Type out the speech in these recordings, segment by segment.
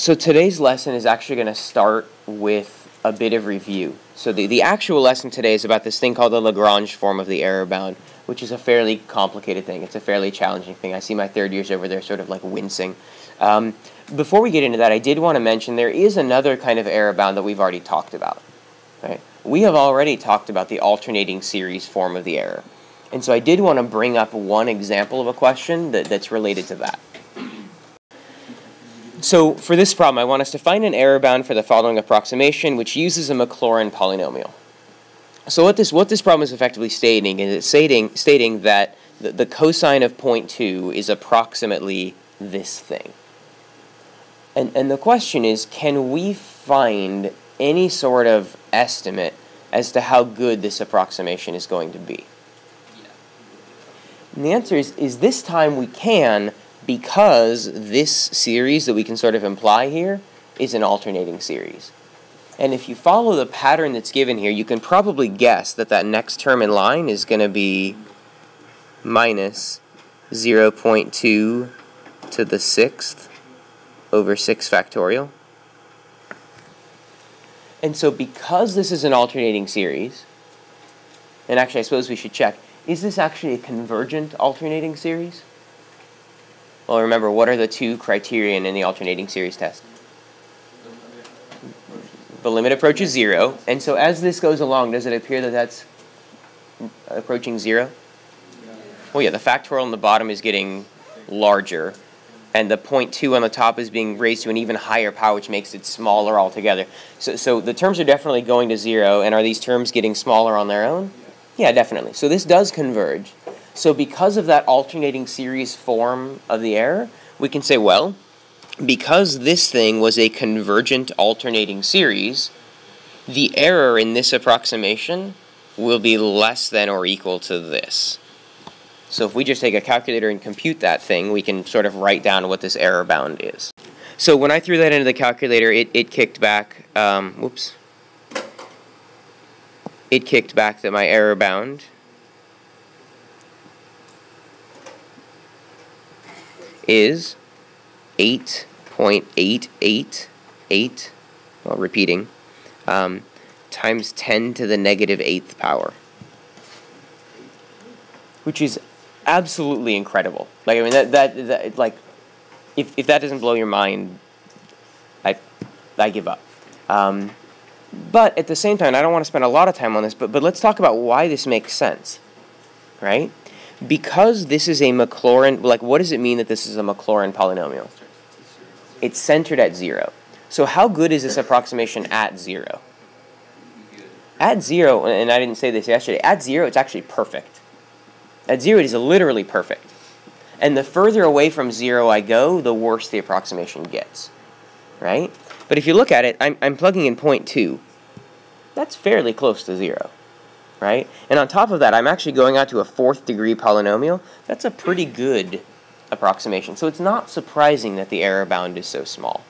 So today's lesson is actually going to start with a bit of review. So the actual lesson today is about this thing called the Lagrange form of the error bound, which is a fairly complicated thing. It's a fairly challenging thing. I see my third years over there sort of like wincing. Before we get into that, I did want to mention there is another kind of error bound that we've already talked about. Right? We have already talked about the alternating series form of the error. And so I did want to bring up one example of a question that's related to that. So for this problem, I want us to find an error bound for the following approximation, which uses a Maclaurin polynomial. So what this problem is effectively stating is it's stating that the cosine of 0.2 is approximately this thing. And the question is, can we find any sort of estimate as to how good this approximation is going to be? And the answer is this time we can, because this series that we can sort of imply here is an alternating series. And if you follow the pattern that's given here, you can probably guess that that next term in line is going to be minus 0.2 to the 6th over 6 factorial. And so because this is an alternating series, and actually I suppose we should check, is this actually a convergent alternating series? Well, remember, what are the two criterion in the alternating series test? The limit approaches 0, and so as this goes along, does it appear that that's approaching 0? Well, yeah, the factorial on the bottom is getting larger, and the 0.2 on the top is being raised to an even higher power, which makes it smaller altogether. So the terms are definitely going to 0, and are these terms getting smaller on their own? Yeah, definitely. So this does converge. So because of that alternating series form of the error, we can say, well, because this thing was a convergent alternating series, the error in this approximation will be less than or equal to this. So if we just take a calculator and compute that thing, we can sort of write down what this error bound is. So when I threw that into the calculator, it kicked back, it kicked back that my error bound is 8.888, well, repeating, times 10 to the negative 8th power, which is absolutely incredible. Like, I mean, that like, if that doesn't blow your mind, I give up. But at the same time, I don't want to spend a lot of time on this, but let's talk about why this makes sense, right? Because this is a Maclaurin, like, what does it mean that this is a Maclaurin polynomial? It's centered at 0. So how good is this approximation at 0? At 0, and I didn't say this yesterday, at 0 it's actually perfect. At 0 it is literally perfect. And the further away from 0 I go, the worse the approximation gets, right? But if you look at it, I'm plugging in 0.2. That's fairly close to 0. Right? And on top of that, I'm actually going out to a 4th degree polynomial. That's a pretty good approximation. So it's not surprising that the error bound is so small.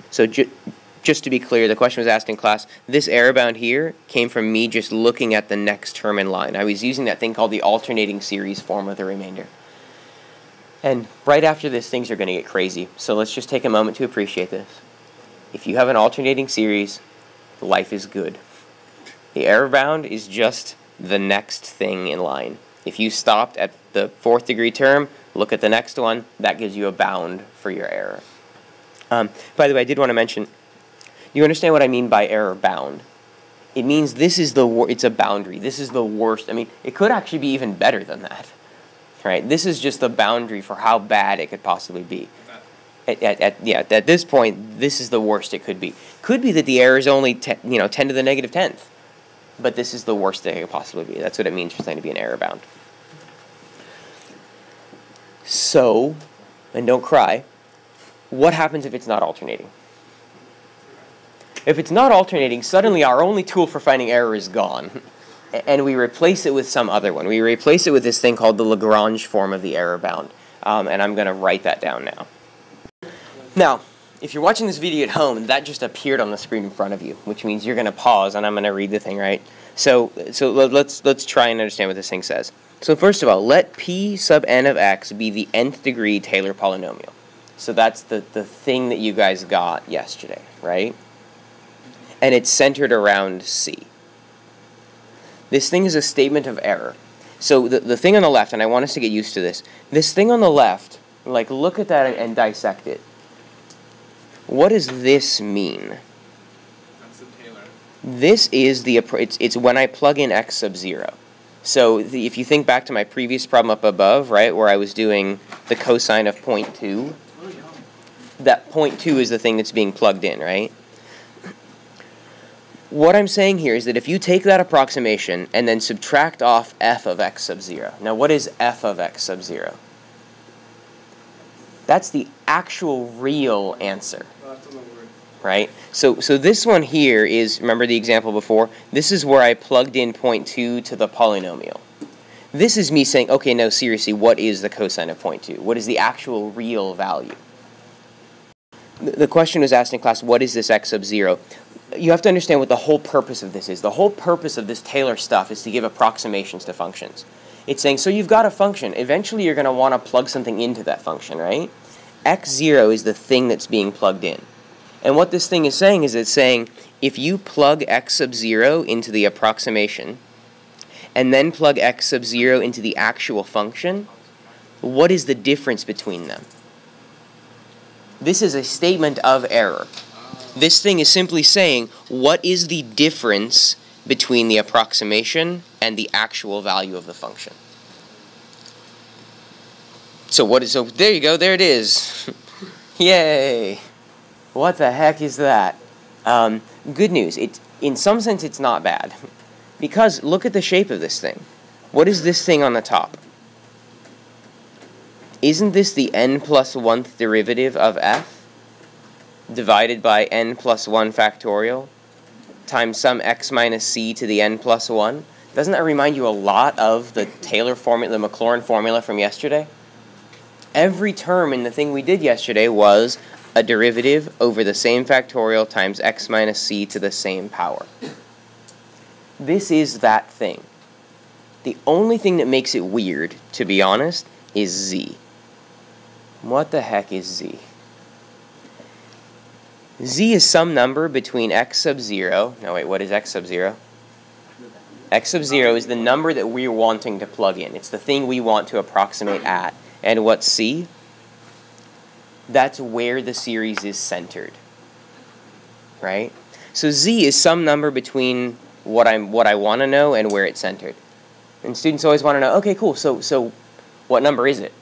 So just to be clear, the question was asked in class, this error bound here came from me just looking at the next term in line. I was using that thing called the alternating series form of the remainder. And right after this, things are going to get crazy. So let's just take a moment to appreciate this. If you have an alternating series, life is good. The error bound is just the next thing in line. If you stopped at the 4th degree term, look at the next one. That gives you a bound for your error. By the way, I did want to mention, you understand what I mean by error bound? It means this is it's a boundary. This is the worst. I mean, it could actually be even better than that. Right? This is just the boundary for how bad it could possibly be. At this point, this is the worst it could be. Could be that the error is only 10 to the negative 10th. But this is the worst that it could possibly be. That's what it means for something to be an error bound. So, and don't cry, what happens if it's not alternating? If it's not alternating, suddenly our only tool for finding error is gone. And we replace it with some other one. We replace it with this thing called the Lagrange form of the error bound. And I'm going to write that down now. Now, if you're watching this video at home, that just appeared on the screen in front of you, which means you're going to pause, and I'm going to read the thing, right? So let's try and understand what this thing says. So first of all, let P sub n of x be the nth degree Taylor polynomial. So that's the thing that you guys got yesterday, right? And it's centered around C. This thing is a statement of error. So the thing on the left, and I want us to get used to this thing on the left, like look at that and dissect it. What does this mean? That's the Taylor. This is it's when I plug in x sub 0. So if you think back to my previous problem up above, right, where I was doing the cosine of 0.2, that 0.2 is the thing that's being plugged in, right? What I'm saying here is that if you take that approximation and then subtract off f of x sub 0. Now, what is f of x sub 0? That's the actual real answer, right? So this one here is, remember the example before? This is where I plugged in 0.2 to the polynomial. This is me saying, okay, no, seriously, what is the cosine of 0.2? What is the actual real value? The question was asked in class, what is this x sub 0? You have to understand what the whole purpose of this is. The whole purpose of this Taylor stuff is to give approximations to functions. It's saying, so you've got a function. Eventually, you're going to want to plug something into that function, right? x0 is the thing that's being plugged in. And what this thing is saying is it's saying, if you plug x sub 0 into the approximation, and then plug x sub 0 into the actual function, what is the difference between them? This is a statement of error. This thing is simply saying, what is the difference between the approximation and the actual value of the function? So there you go, there it is. Yay! What the heck is that? Good news, in some sense it's not bad. Because look at the shape of this thing. What is this thing on the top? Isn't this the n plus 1th derivative of f? Divided by n plus 1 factorial times some x minus c to the n plus 1. Doesn't that remind you a lot of the Taylor formula, the Maclaurin formula from yesterday? Every term in the thing we did yesterday was a derivative over the same factorial times x minus c to the same power. This is that thing. The only thing that makes it weird, to be honest, is z. What the heck is z? Z is some number between x sub 0. No, wait, what is x sub 0? X sub 0 is the number that we're wanting to plug in. It's the thing we want to approximate at. And what's C? That's where the series is centered. Right? So Z is some number between what I want to know and where it's centered. And students always want to know, okay, cool, so what number is it?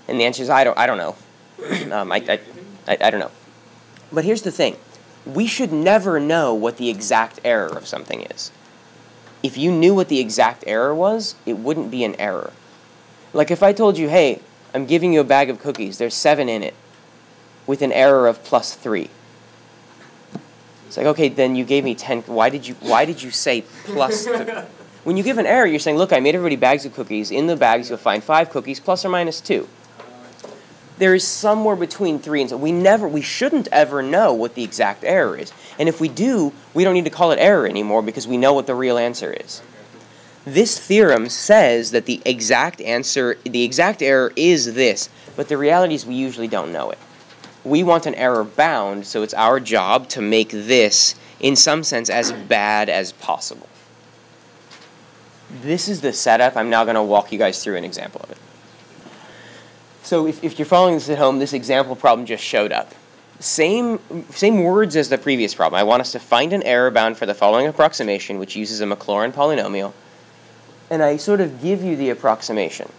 And the answer is, I don't know. I don't know. But here's the thing. We should never know what the exact error of something is. If you knew what the exact error was, it wouldn't be an error. Like if I told you, hey, I'm giving you a bag of cookies, there's 7 in it, with an error of plus 3. It's like, okay, then you gave me 10. Why did you say plus 3? When you give an error, you're saying, look, I made everybody bags of cookies. In the bags, you'll find 5 cookies, plus or minus 2. There is somewhere between 3 and so we shouldn't ever know what the exact error is. And if we do, we don't need to call it error anymore because we know what the real answer is. This theorem says that the exact error is this, but the reality is we usually don't know it. We want an error bound, so it's our job to make this, in some sense, as bad as possible. This is the setup. I'm now going to walk you guys through an example of it. So if you're following this at home, this example problem just showed up. Same words as the previous problem. I want us to find an error bound for the following approximation, which uses a Maclaurin polynomial. And I sort of give you the approximation.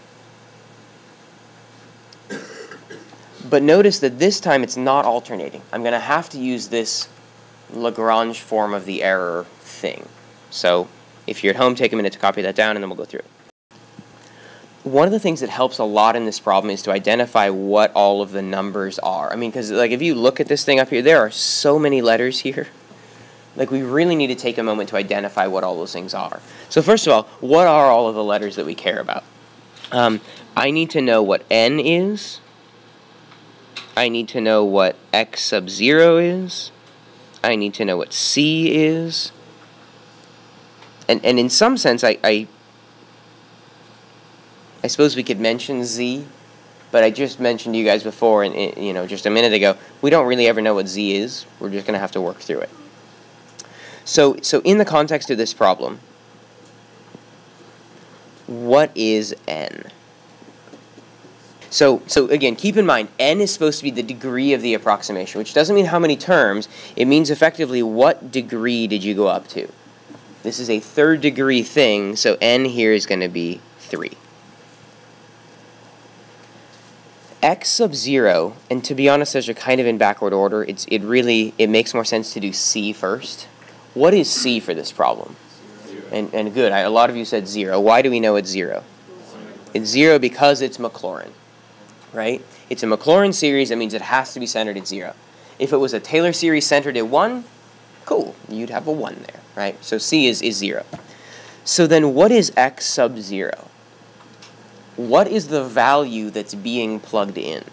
But notice that this time it's not alternating. I'm going to have to use this Lagrange form of the error thing. So if you're at home, take a minute to copy that down, and then we'll go through it. One of the things that helps a lot in this problem is to identify what all of the numbers are. I mean, because like if you look at this thing up here, there are so many letters here. Like we really need to take a moment to identify what all those things are. So first of all, what are all of the letters that we care about? I need to know what n is. I need to know what x sub 0 is. I need to know what c is. And in some sense, I suppose we could mention z. but I just mentioned to you guys before, and just a minute ago, we don't really ever know what z is. We're just going to have to work through it. So in the context of this problem, what is n? So again, keep in mind, n is supposed to be the degree of the approximation, which doesn't mean how many terms. It means effectively what degree did you go up to. This is a third degree thing, so n here is going to be 3. X sub 0, and to be honest, those are kind of in backward order. It makes more sense to do c first. What is c for this problem? 0. And good, a lot of you said 0. Why do we know it's 0? It's 0 because it's Maclaurin, right? It's a Maclaurin series, that means it has to be centered at 0. If it was a Taylor series centered at 1, cool, you'd have a 1 there, right? So c is 0. So then what is x sub 0? What is the value that's being plugged in?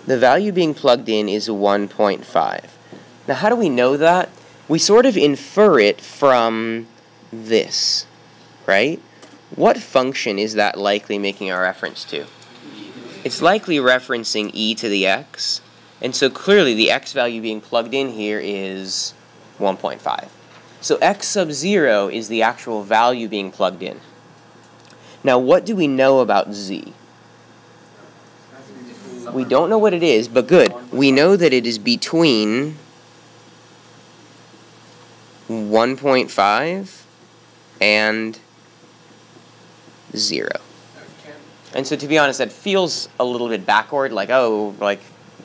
The value being plugged in is 1.5. Now how do we know that? We sort of infer it from this, right? What function is that likely making a reference to? It's likely referencing e to the x, and so clearly the x value being plugged in here is 1.5. So x sub 0 is the actual value being plugged in. Now what do we know about z? We don't know what it is, but good. We know that it is between 1.5 and 0. And so to be honest, that feels a little bit backward, like, oh, like,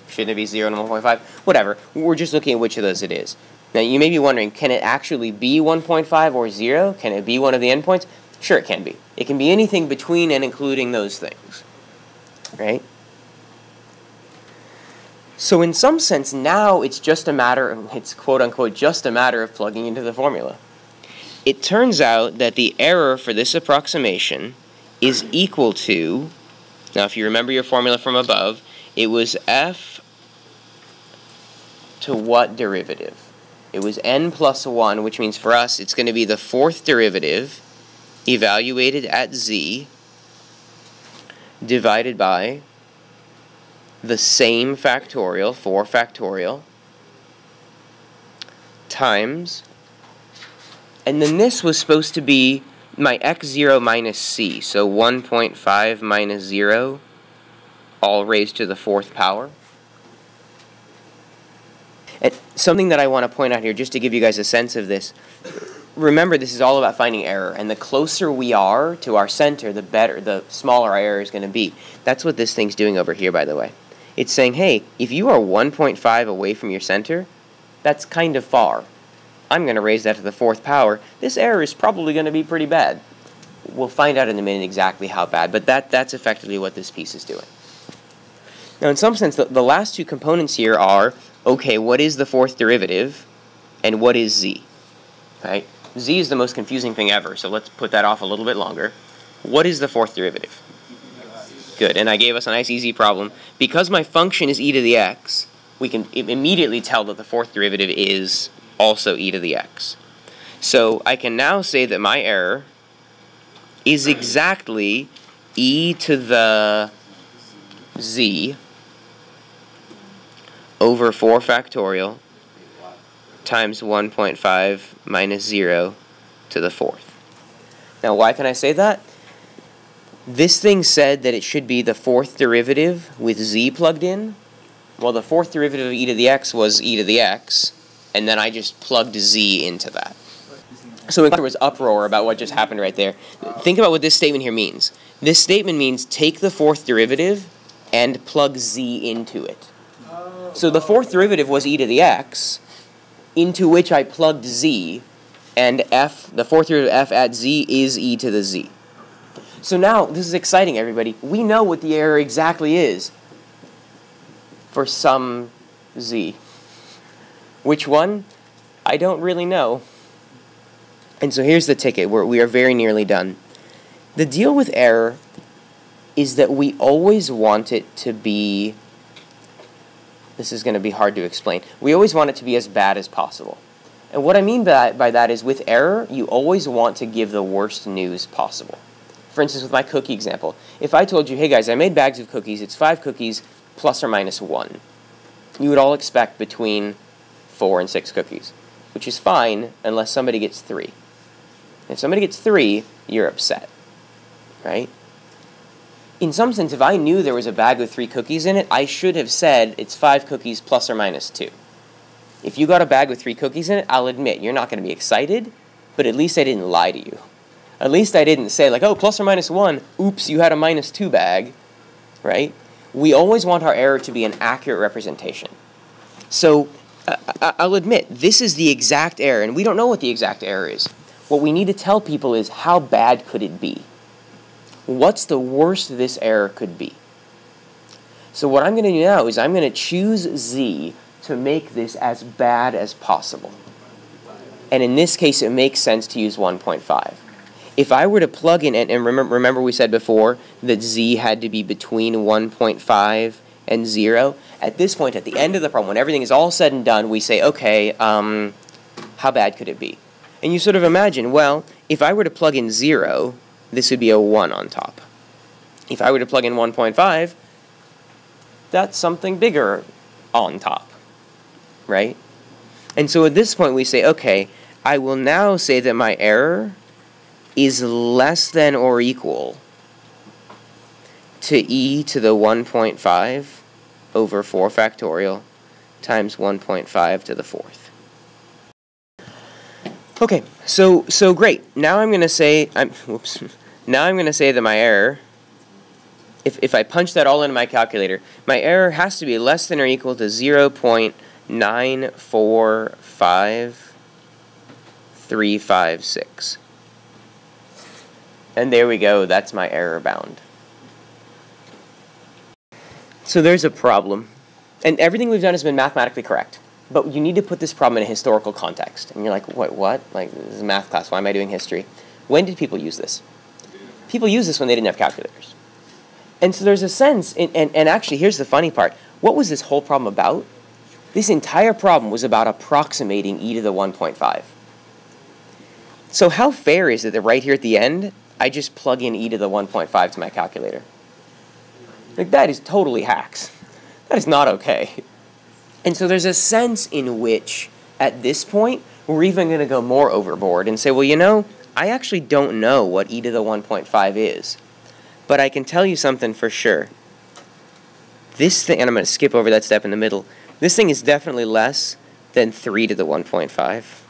shouldn't it be 0 and 1.5? Whatever. We're just looking at which of those it is. Now, you may be wondering, can it actually be 1.5 or 0? Can it be one of the endpoints? Sure, it can be. It can be anything between and including those things, right? So in some sense, now it's just a matter of, it's quote-unquote just a matter of plugging into the formula. It turns out that the error for this approximation is equal to, now if you remember your formula from above, it was f to what derivative? It was n plus 1, which means for us it's going to be the fourth derivative evaluated at z divided by the same factorial, 4 factorial, times, and then this was supposed to be my x0 minus c, so 1.5 minus 0, all raised to the 4th power. And something that I want to point out here, just to give you guys a sense of this, remember this is all about finding error, and the closer we are to our center, the better, the smaller our error is going to be. That's what this thing's doing over here, by the way. It's saying, hey, if you are 1.5 away from your center, that's kind of far. I'm going to raise that to the 4th power. This error is probably going to be pretty bad. We'll find out in a minute exactly how bad, but that's effectively what this piece is doing. Now, in some sense, the last two components here are, okay, what is the 4th derivative, and what is z? Right? Z is the most confusing thing ever, so let's put that off a little bit longer. What is the 4th derivative? Good, and I gave us a nice easy problem. Because my function is e to the x, we can immediately tell that the 4th derivative is also e to the x. So I can now say that my error is exactly e to the z over 4 factorial times 1.5 minus 0 to the 4th. Now why can I say that? This thing said that it should be the 4th derivative with z plugged in. Well, the 4th derivative of e to the x was e to the x, and then I just plugged z into that. So there was uproar about what just happened right there. Think about what this statement here means. This statement means take the 4th derivative and plug z into it. So the 4th derivative was e to the x, into which I plugged z, and f, the 4th derivative of f at z is e to the z. So now, this is exciting, everybody. We know what the error exactly is for some z. Which one? I don't really know. And so here's the ticket. We are very nearly done. The deal with error is that we always want it to be, this is going to be hard to explain, we always want it to be as bad as possible. And what I mean by that is with error, you always want to give the worst news possible. for instance, with my cookie example, if I told you, hey guys, I made bags of cookies, it's 5 cookies plus or minus 1, you would all expect between 4 and 6 cookies, which is fine unless somebody gets 3. If somebody gets 3, you're upset, right? In some sense, if I knew there was a bag with 3 cookies in it, I should have said it's 5 cookies plus or minus 2. If you got a bag with 3 cookies in it, I'll admit, you're not going to be excited, but at least I didn't lie to you. At least I didn't say, like, oh, plus or minus 1, oops, you had a minus 2 bag, right? We always want our error to be an accurate representation. So, I'll admit, this is the exact error, and we don't know what the exact error is. What we need to tell people is, how bad could it be? What's the worst this error could be? So what I'm going to do now is I'm going to choose Z to make this as bad as possible. And in this case, it makes sense to use 1.5. If I were to plug in, and remember we said before that Z had to be between 1.5 and 0, at this point, at the end of the problem, when everything is all said and done, we say, okay, how bad could it be? And you sort of imagine, well, if I were to plug in 0, this would be a 1 on top. If I were to plug in 1.5, that's something bigger on top, right? And so at this point we say, okay, I will now say that my error is less than or equal to e to the 1.5 over 4 factorial times 1.5 to the 4th. Okay, so great. Now I'm going to say, now I'm going to say that my error, if I punch that all into my calculator, my error has to be less than or equal to 0.945356. And there we go, that's my error bound. So there's a problem. And everything we've done has been mathematically correct. But you need to put this problem in a historical context. And you're like, what? Like, this is a math class, why am I doing history? When did people use this? People used this when they didn't have calculators. And so there's a sense, and actually here's the funny part. What was this whole problem about? This entire problem was about approximating e to the 1.5. So how fair is it that right here at the end, I just plug in e to the 1.5 to my calculator? Like, that is totally hacks. That is not okay. And so there's a sense in which, at this point, we're even going to go more overboard and say, well, you know, I actually don't know what e to the 1.5 is. But I can tell you something for sure. This thing, and I'm going to skip over that step in the middle, this thing is definitely less than 3 to the 1.5.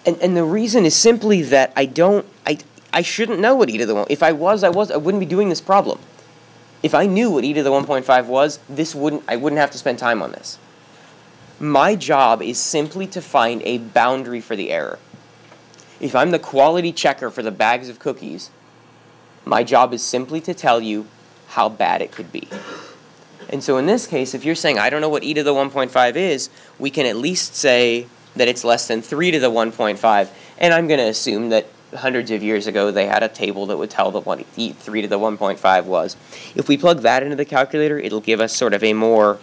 And the reason is simply that I shouldn't know what e to the 1. If I wouldn't be doing this problem. If I knew what e to the 1.5 was, I wouldn't have to spend time on this. My job is simply to find a boundary for the error. If I'm the quality checker for the bags of cookies, my job is simply to tell you how bad it could be. And so in this case, if you're saying, I don't know what e to the 1.5 is, we can at least say that it's less than 3 to the 1.5, and I'm going to assume that hundreds of years ago they had a table that would tell them what 3 to the 1.5 was. If we plug that into the calculator, it'll give us sort of a more,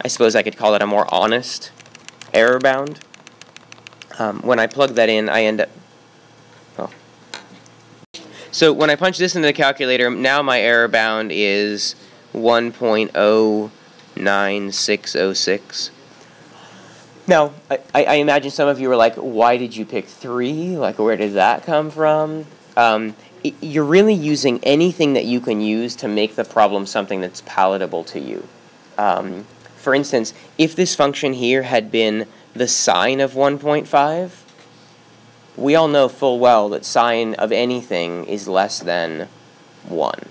I suppose I could call it a more honest error bound. When I plug that in, I end up, so when I punch this into the calculator, now my error bound is 1.09606. Now, I imagine some of you are like, why did you pick 3? Like, where did that come from? You're really using anything that you can use to make the problem something that's palatable to you. For instance, if this function here had been the sine of 1.5, we all know full well that sine of anything is less than 1.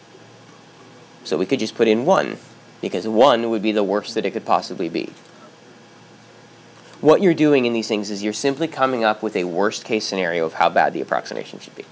So we could just put in 1, because 1 would be the worst that it could possibly be. What you're doing in these things is you're simply coming up with a worst-case scenario of how bad the approximation should be.